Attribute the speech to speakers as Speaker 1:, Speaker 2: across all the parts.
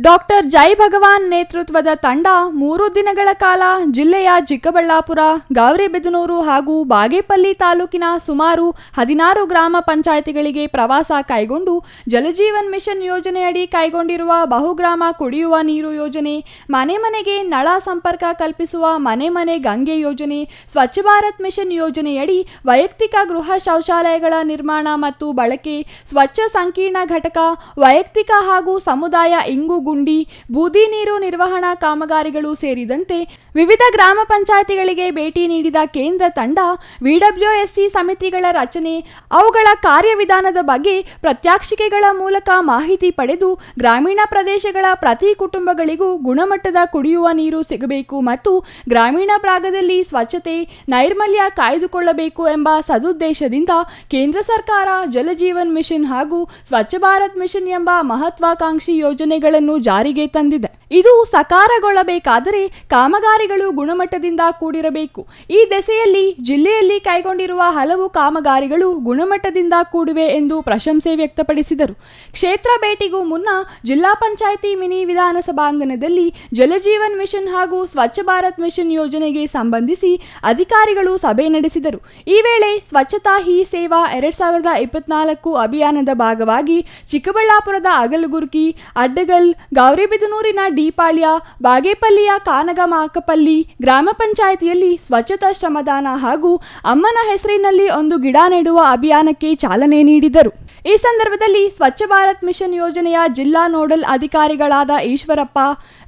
Speaker 1: Doctor ಜೈ ಭಗವಾನ್ ನೇತೃತ್ವದ ತಂಡ 3 ದಿನಗಳ ಕಾಲ ಜಿಲ್ಲೆಯ ಚಿಕ್ಕಬಳ್ಳಾಪುರ, ಗೌರಿಬಿದನೂರು ಹಾಗೂ ಬಾಗೇಪಲ್ಲಿ ತಾಲೂಕಿನ ಸುಮಾರು 16 ಗ್ರಾಮ ಪಂಚಾಯಿತಿಗಳಿಗೆ ಪ್ರವಾಸ ಕೈಗೊಂಡು ಜಲಜೀವನ್ ಮಿಷನ್ ಯೋಜನೆಯಡಿ ಕೈಗೊಂಡಿರುವ ಬಹುಗ್ರಾಮ ಕುಡಿಯುವ ನೀರು ಯೋಜನೆ, ಮನೆ ಮನೆಗೆ ನಳ ಸಂಪರ್ಕ ಕಲ್ಪಿಸುವ ಮನೆ ಮನೆ ಗಂಗೆ ಯೋಜನೆ, ಸ್ವಚ್ಛ ಭಾರತ್ ಮಿಷನ್ ಯೋಜನೆಯಡಿ ವೈಯಕ್ತಿಕ ಗೃಹ ಶೌಚಾಲಯಗಳ ನಿರ್ಮಾಣ ಮತ್ತು ಬಳಕೆ, ಸ್ವಚ್ಛ ಸಂಕೀರ್ಣ ಘಟಕ, ವೈಯಕ್ತಿಕ ಹಾಗೂ ಸಮುದಾಯ ಇಂಗು ಗುಂಡಿ, ಬೂದಿ ನೀರು ನಿರ್ವಹಣಾ ಕಾಮಗಾರಿಗಳು ಸೇರಿದಂತೆ ವಿವಿಧ ಗ್ರಾಮ ಪಂಚಾಯಿತಿಗಳಿಗೆ ಭೇಟಿ ನೀಡಿದ ಕೇಂದ್ರ ತಂಡ ವಿಡಬ್ಲ್ಯೂಎಸ್ಸಿ ಸಮಿತಿಗಳ ರಚನೆ, ಅವುಗಳ ಕಾರ್ಯವಿಧಾನದ ಬಗ್ಗೆ ಪ್ರಾತ್ಯಕ್ಷಿಕೆಗಳ ಮೂಲಕ ಮಾಹಿತಿ ಪಡೆದು ಗ್ರಾಮೀಣ ಪ್ರದೇಶಗಳ ಪ್ರತಿ ಕುಟುಂಬಗಳಿಗೂ ಗುಣಮಟ್ಟದ ಕುಡಿಯುವ ನೀರು ಸಿಗಬೇಕು ಮತ್ತು ಗ್ರಾಮೀಣ ಭಾಗದಲ್ಲಿ ಸ್ವಚ್ಛತೆ, ನೈರ್ಮಲ್ಯ ಕಾಯ್ದುಕೊಳ್ಳಬೇಕು ಎಂಬ ಸದುದ್ದೇಶದಿಂದ ಕೇಂದ್ರ ಸರ್ಕಾರ ಜಲಜೀವನ್ ಮಿಷನ್ ಹಾಗೂ ಸ್ವಚ್ಛ ಭಾರತ್ ಮಿಷನ್ ಎಂಬ ಮಹತ್ವಾಕಾಂಕ್ಷಿ ಯೋಜನೆಗಳನ್ನು ಜಾರಿಗೆ ತಂದಿದೆ. ಇದು ಸಕಾರಗೊಳ್ಳಬೇಕಾದರೆ ಕಾಮಗಾರಿಗಳು ಗುಣಮಟ್ಟದಿಂದ ಕೂಡಿರಬೇಕು. ಈ ದಿಸೆಯಲ್ಲಿ ಜಿಲ್ಲೆಯಲ್ಲಿ ಕೈಗೊಂಡಿರುವ ಹಲವು ಕಾಮಗಾರಿಗಳು ಗುಣಮಟ್ಟದಿಂದ ಕೂಡಿವೆ ಎಂದು ಪ್ರಶಂಸೆ ವ್ಯಕ್ತಪಡಿಸಿದರು. ಕ್ಷೇತ್ರ ಭೇಟಿಗೂ ಮುನ್ನ ಜಿಲ್ಲಾ ಪಂಚಾಯಿತಿ ಮಿನಿ ವಿಧಾನಸಭಾಂಗಣದಲ್ಲಿ ಜಲಜೀವನ್ ಮಿಷನ್ ಹಾಗೂ ಸ್ವಚ್ಛ ಭಾರತ್ ಮಿಷನ್ ಯೋಜನೆಗೆ ಸಂಬಂಧಿಸಿ ಅಧಿಕಾರಿಗಳು ಸಭೆ ನಡೆಸಿದರು. ಈ ವೇಳೆ ಸ್ವಚ್ಛತಾ ಹಿ ಸೇವಾ 2024 ಅಭಿಯಾನದ ಭಾಗವಾಗಿ ಚಿಕ್ಕಬಳ್ಳಾಪುರದ ಅಗಲಗುರ್ಕಿ, ಅಡ್ಡಗಲ್, ಗೌರಿಬಿದನೂರಿನ ಡಿಪಾಳ್ಯ, ಬಾಗೇಪಲ್ಲಿಯ ಕಾನಗಮಾಕಪಲ್ಲಿ ಗ್ರಾಮ ಪಂಚಾಯಿತಿಯಲ್ಲಿ ಸ್ವಚ್ಛತಾ ಶ್ರಮದಾನ ಹಾಗೂ ಅಮ್ಮನ ಹೆಸರಿನಲ್ಲಿ ಒಂದು ಗಿಡ ನೆಡುವ ಅಭಿಯಾನಕ್ಕೆ ಚಾಲನೆ ನೀಡಿದರು. ಈ ಸಂದರ್ಭದಲ್ಲಿ ಸ್ವಚ್ಛ ಭಾರತ್ ಮಿಷನ್ ಯೋಜನೆಯ ಜಿಲ್ಲಾ ನೋಡಲ್ ಅಧಿಕಾರಿಗಳಾದ ಈಶ್ವರಪ್ಪ,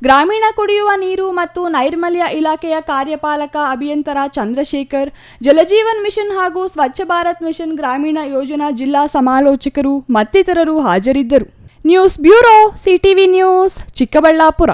Speaker 1: ಗ್ರಾಮೀಣ ಕುಡಿಯುವ ನೀರು ಮತ್ತು ನೈರ್ಮಲ್ಯ ಇಲಾಖೆಯ ಕಾರ್ಯಪಾಲಕ ಅಭಿಯಂತರ ಚಂದ್ರಶೇಖರ್, ಜಲಜೀವನ್ ಮಿಷನ್ ಹಾಗೂ ಸ್ವಚ್ಛ ಭಾರತ್ ಮಿಷನ್ ಗ್ರಾಮೀಣ ಯೋಜನಾ ಜಿಲ್ಲಾ ಸಮಾಲೋಚಕರು ಮತ್ತಿತರರು ಹಾಜರಿದ್ದರು. News bureau, CTV news, Chikkaballapur.